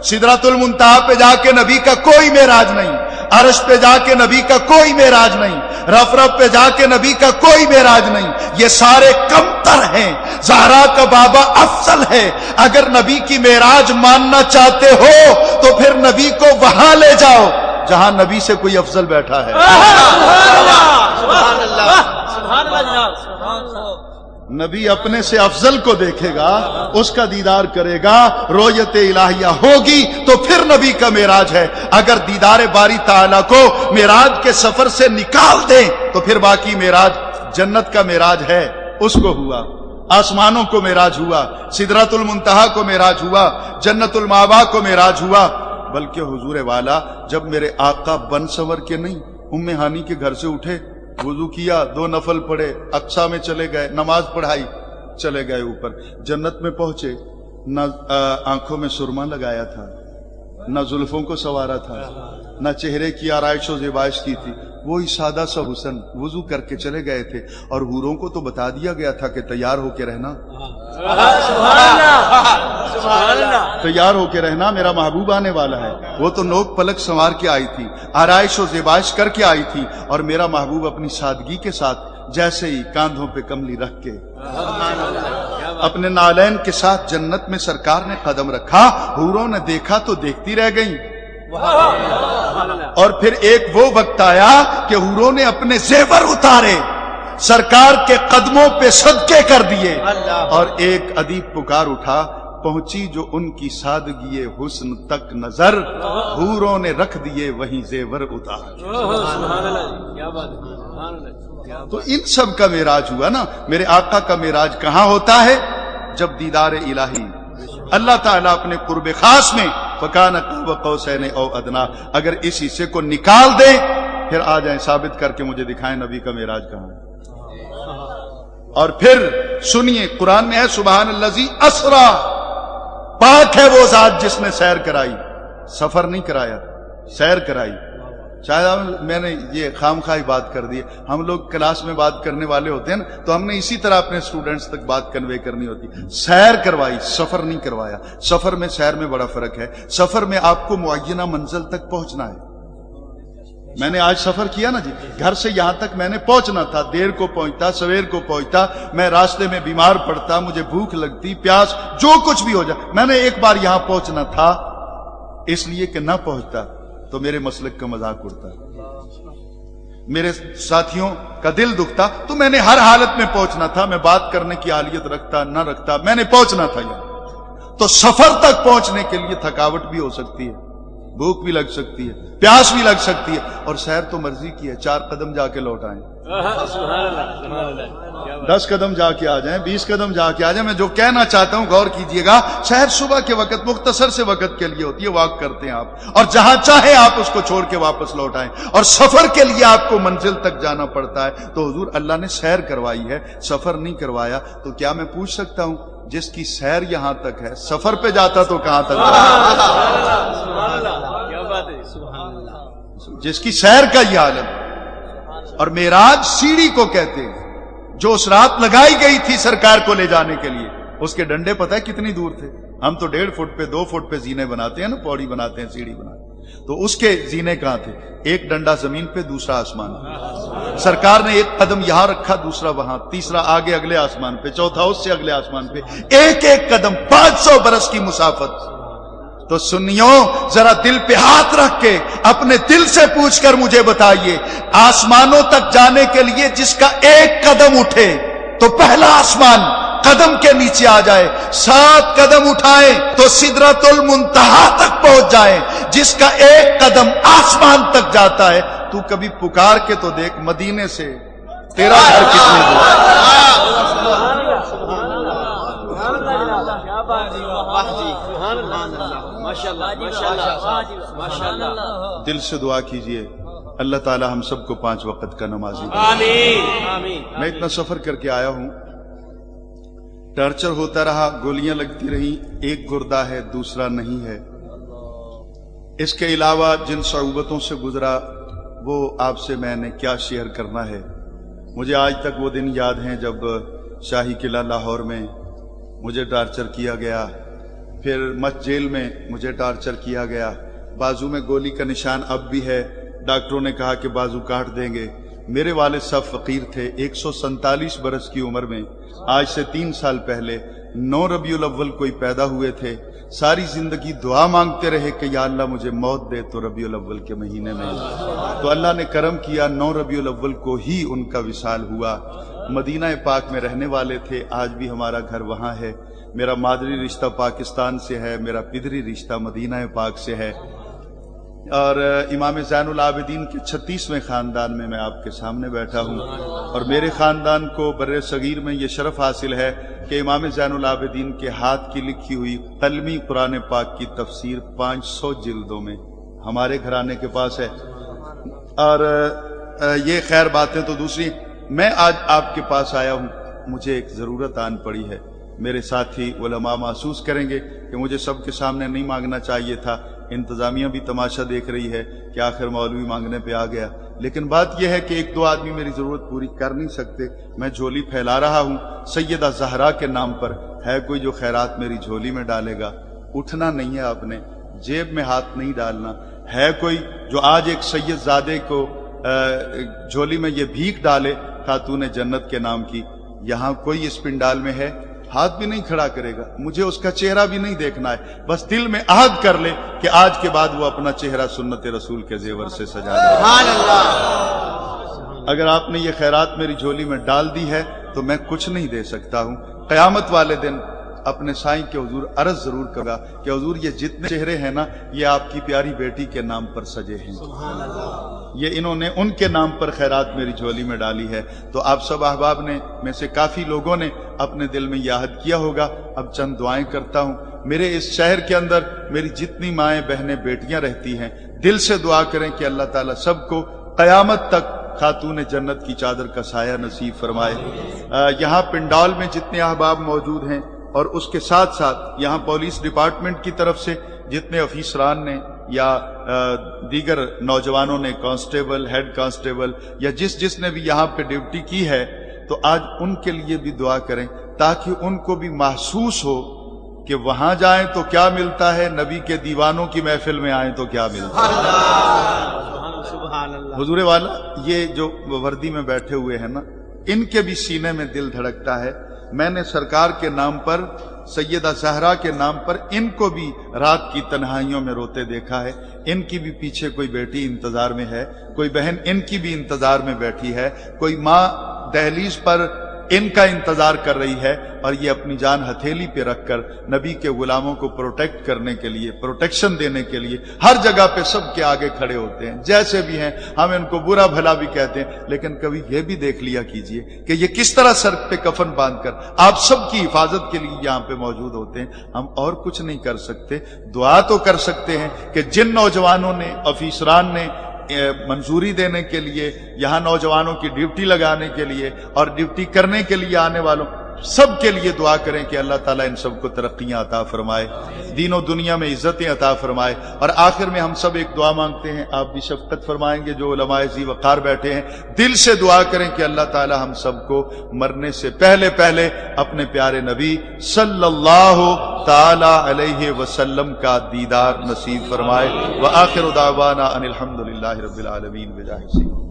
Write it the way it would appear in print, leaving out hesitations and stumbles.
सिदरतुल मुंतहा पे जाके नबी का कोई मेराज नहीं, अर्श पे जाके नबी का कोई मेराज नहीं, रफ रफ पे जाके नबी का कोई मेराज नहीं। ये सारे कमतर हैं। ज़हरा का बाबा अफजल है। अगर नबी की मेराज मानना चाहते हो तो फिर नबी को वहां ले जाओ जहां नबी से कोई अफजल बैठा है। नबी अपने से अफजल को देखेगा, उसका दीदार करेगा, रोयत इलाहिया होगी तो फिर नबी का मेराज है। अगर दीदार बारी ताला को मेराज के सफर से निकाल दें तो फिर बाकी मेराज जन्नत का मेराज है, उसको हुआ। आसमानों को मेराज हुआ, सिदरतुल मुंतहा को मेराज हुआ, जन्नतुल मावा को मेराज हुआ। बल्कि हुजूर वाला जब मेरे आका बन संवर के नहीं, उम्मे हानी के घर से उठे, वुजू किया, 2 नफल पढ़े, अक्सा में चले गए, नमाज पढ़ाई, चले गए ऊपर। जन्नत में पहुंचे, न आंखों में सुरमा लगाया था, न जुल्फों को संवारा था, न चेहरे की आराइश और ज़ेबाइश की थी। वही सादा सा हुसन, वुजू करके चले गए थे। और हूरों को तो बता दिया गया था कि तैयार होके रहना, तैयार होके रहना, मेरा महबूब आने वाला है। वो तो नोक पलक संवार के आई थी, आराइश और ज़ेबाइश करके आई थी, और मेरा महबूब अपनी सादगी के साथ जैसे ही कांधों पे कमली रख के अपने नालैन के साथ जन्नत में सरकार ने कदम रखा। हूरों ने देखा तो देखती रह गईं। और फिर एक वो वक्त आया कि हूरों ने अपने जेवर उतारे, सरकार के कदमों पे सदके कर दिए, और एक अदीब पुकार उठा, पहुंची जो उनकी सादगी हुस्न तक नजर, हूरों ने रख दिए वहीं जेवर उतार। तो इन सब का मेराज हुआ ना। मेरे आका का मेराज कहां होता है? जब दीदार इलाही अल्लाह ताला अपने कुर्ब खास में फकान क़ब क़ौसैन औ अदना, अगर इस हिस्से को निकाल दे फिर आ जाए साबित करके मुझे दिखाएं नबी का मेराज कहां है। और फिर सुनिए, कुरान में है सुबहानल्लज़ी असरा, पाक है वो जात जिसने सैर कराई, सफर नहीं कराया, सैर कराई। शायद मैंने ये खामखाई बात कर दी। हम लोग क्लास में बात करने वाले होते हैं ना, तो हमने इसी तरह अपने स्टूडेंट्स तक बात कन्वे करनी होती। सैर करवाई, सफर नहीं करवाया। सफर में सैर में बड़ा फर्क है। सफर में आपको मुअय्यना मंजिल तक पहुंचना है। मैंने आज सफर किया ना जी, घर से यहां तक मैंने पहुंचना था, देर को पहुंचता, सवेर को पहुंचता, मैं रास्ते में बीमार पड़ता, मुझे भूख लगती, प्यास, जो कुछ भी हो जाए, मैंने एक बार यहां पहुंचना था। इसलिए कि ना पहुंचता तो मेरे मसलक का मजाक उड़ता, मेरे साथियों का दिल दुखता, तो मैंने हर हालत में पहुंचना था। मैं बात करने की आलियत रखता ना रखता, मैंने पहुंचना था यहां। तो सफर तक पहुंचने के लिए थकावट भी हो सकती है, भूख भी लग सकती है, प्यास भी लग सकती है, और सैर तो मर्जी की है। 4 कदम जाके लौट आए, 10 कदम जाके आ जाएं, 20 कदम जाके आ जाएं। मैं जो कहना चाहता हूं गौर कीजिएगा, सैर सुबह के वक्त मुख्तसर से वक्त के लिए होती है, वॉक करते हैं आप, और जहां चाहे आप उसको छोड़ के वापस लौट आएं। और सफर के लिए आपको मंजिल तक जाना पड़ता है। तो हुजूर अल्लाह ने सैर करवाई है, सफर नहीं करवाया। तो क्या मैं पूछ सकता हूं, जिसकी सैर यहां तक है, सफर पे जाता तो कहां तक जाता? जिसकी सैर का ये हालत। और मेराज सीढ़ी को कहते हैं, जो उस रात लगाई गई थी सरकार को ले जाने के लिए, उसके डंडे पता है कितनी दूर थे? हम तो 1.5 फुट पे 2 फुट पे जीने बनाते हैं ना, पौड़ी बनाते हैं, सीढ़ी बनाते हैं, तो उसके जीने कहां थे? एक डंडा जमीन पे, दूसरा आसमान। सरकार ने एक कदम यहां रखा, दूसरा वहां, तीसरा आगे अगले आसमान पे, चौथा उससे अगले आसमान पे, एक एक कदम 500 बरस की मुसाफत। तो सुनियो, जरा दिल पे हाथ रख के अपने दिल से पूछकर मुझे बताइए, आसमानों तक जाने के लिए जिसका एक कदम उठे तो पहला आसमान कदम के नीचे आ जाए, 7 कदम उठाए तो सिदरतुल मुंतहा तक पहुंच जाए, जिसका एक कदम आसमान तक जाता है। तू कभी पुकार के तो देख, मदीने से तेरा घर कितने दूर? दिल से दुआ कीजिए, अल्लाह ताला हम सबको 5 वक्त का नमाजी बनाए। मैं इतना सफर करके आया हूं, टॉर्चर होता रहा, गोलियां लगती रही, एक गुर्दा है दूसरा नहीं है। इसके अलावा जिन सऊबतों से गुजरा वो आपसे मैंने क्या शेयर करना है। मुझे आज तक वो दिन याद हैं जब शाही किला लाहौर में मुझे टॉर्चर किया गया, پھر مچھ جیل میں مجھے ٹارچر کیا گیا، بازو میں گولی کا نشان اب بھی ہے، ڈاکٹروں نے کہا کہ بازو کاٹ دیں گے۔ میرے والد صاحب فقیر تھے، 147 برس کی عمر میں، آج سے 3 سال پہلے 9 ربیع الاول کو ہی پیدا ہوئے تھے۔ ساری زندگی دعا مانگتے رہے کہ یا اللہ مجھے موت دے تو ربیع الاول کے مہینے میں، تو اللہ نے کرم کیا، 9 ربیع الاول کو ہی ان کا وصال ہوا۔ مدینہ پاک میں رہنے والے تھے، آج بھی ہمارا گھر وہاں ہے۔ میرا مادری رشتہ پاکستان سے ہے، میرا پدری رشتہ مدینہ پاک سے ہے، اور امام زین العابدین کے 36ویں خاندان میں میں آپ کے سامنے بیٹھا ہوں، اور میرے خاندان کو بر صغیر میں یہ شرف حاصل ہے کہ امام زین العابدین کے ہاتھ کی لکھی ہوئی قلمی قرآن پاک کی تفسیر 500 جلدوں میں ہمارے گھرانے کے پاس ہے۔ اور یہ خیر باتیں تو دوسری، میں آج آپ کے پاس آیا ہوں، مجھے ایک ضرورت آن پڑی ہے۔ میرے ساتھی علماء محسوس کریں گے کہ مجھے سب کے سامنے نہیں مانگنا چاہیے تھا، انتظامیہ بھی تماشا دیکھ رہی ہے کہ آخر مولوی مانگنے پہ آ گیا، لیکن بات یہ ہے کہ 1-2 آدمی میری ضرورت پوری کر نہیں سکتے، میں جھولی پھیلا رہا ہوں سیدہ زہرا کے نام پر۔ ہے کوئی جو خیرات میری جھولی میں ڈالے گا؟ اٹھنا نہیں ہے آپ نے، جیب میں ہاتھ نہیں ڈالنا۔ ہے کوئی جو آج ایک سید زادے کو جھولی میں یہ بھیک ڈالے خاتون جنت کے نام کی؟ یہاں کوئی اس پنڈال میں ہے؟ ہاتھ بھی نہیں کھڑا کرے گا، مجھے اس کا چہرہ بھی نہیں دیکھنا ہے، بس دل میں عہد کر لے کہ آج کے بعد وہ اپنا چہرہ سنت رسول کے زیور سے سجا لے۔ سبحان اللہ۔ اگر آپ نے یہ خیرات میری جھولی میں ڈال دی ہے تو میں کچھ نہیں دے سکتا ہوں۔ قیامت والے دن اپنے سائیں کے حضور عرض ضرور کرا کہ حضور یہ جتنے چہرے ہیں نا، یہ آپ کی پیاری بیٹی کے نام پر سجے ہیں، سبحان اللہ۔ یہ انہوں نے ان کے نام پر خیرات میری جھولی میں ڈالی ہے۔ تو آپ سب احباب نے میں سے کافی لوگوں نے اپنے دل میں یہ عہد کیا ہوگا۔ اب چند دعائیں کرتا ہوں۔ میرے اس شہر کے اندر میری جتنی مائیں بہنیں بیٹیاں رہتی ہیں، دل سے دعا کریں کہ اللہ تعالیٰ سب کو قیامت تک خاتون جنت کی چادر کا سایہ نصیب فرمائے۔ یہاں پنڈال میں جتنے احباب موجود ہیں، اور اس کے ساتھ ساتھ یہاں پولیس ڈپارٹمنٹ کی طرف سے جتنے افیسران نے یا دیگر نوجوانوں نے، کانسٹیبل، ہیڈ کانسٹیبل، یا جس نے بھی یہاں پہ ڈیوٹی کی ہے، تو آج ان کے لیے بھی دعا کریں تاکہ ان کو بھی محسوس ہو کہ وہاں جائیں تو کیا ملتا ہے، نبی کے دیوانوں کی محفل میں آئیں تو کیا ملتا ہے۔ سبحان اللہ۔ حضور والا یہ جو وردی میں بیٹھے ہوئے ہیں نا، ان کے بھی سینے میں دل دھڑکتا ہے۔ میں نے سرکار کے نام پر، سیدہ زہرا کے نام پر، ان کو بھی رات کی تنہائیوں میں روتے دیکھا ہے۔ ان کی بھی پیچھے کوئی بیٹی انتظار میں ہے، کوئی بہن ان کی بھی انتظار میں بیٹھی ہے، کوئی ماں دہلیز پر ان کا انتظار کر رہی ہے، اور یہ اپنی جان ہتھیلی پہ رکھ کر نبی کے غلاموں کو پروٹیکٹ کرنے کے لیے، پروٹیکشن دینے کے لیے ہر جگہ پہ سب کے آگے کھڑے ہوتے ہیں۔ جیسے بھی ہیں، ہم ان کو برا بھلا بھی کہتے ہیں، لیکن کبھی یہ بھی دیکھ لیا کیجئے کہ یہ کس طرح سر پہ کفن باندھ کر آپ سب کی حفاظت کے لیے یہاں پہ موجود ہوتے ہیں۔ ہم اور کچھ نہیں کر سکتے، دعا تو کر سکتے ہیں کہ جن نوجوانوں نے، افیسران نے منظوری دینے کے لیے، یہاں نوجوانوں کی ڈیوٹی لگانے کے لیے اور ڈیوٹی کرنے کے لیے آنے والوں سب کے لیے دعا کریں کہ اللہ تعالیٰ ان سب کو ترقیاں عطا فرمائے، دین و دنیا میں عزتیں عطا فرمائے۔ اور آخر میں ہم سب ایک دعا مانگتے ہیں، آپ بھی شفقت فرمائیں گے جو علماء ذی وقار بیٹھے ہیں، دل سے دعا کریں کہ اللہ تعالیٰ ہم سب کو مرنے سے پہلے پہلے اپنے پیارے نبی صلی اللہ تعالی علیہ وسلم کا دیدار نصیب فرمائے۔ وآخر دعوانا ان الحمد للہ رب العالمین بجاہ سیدنا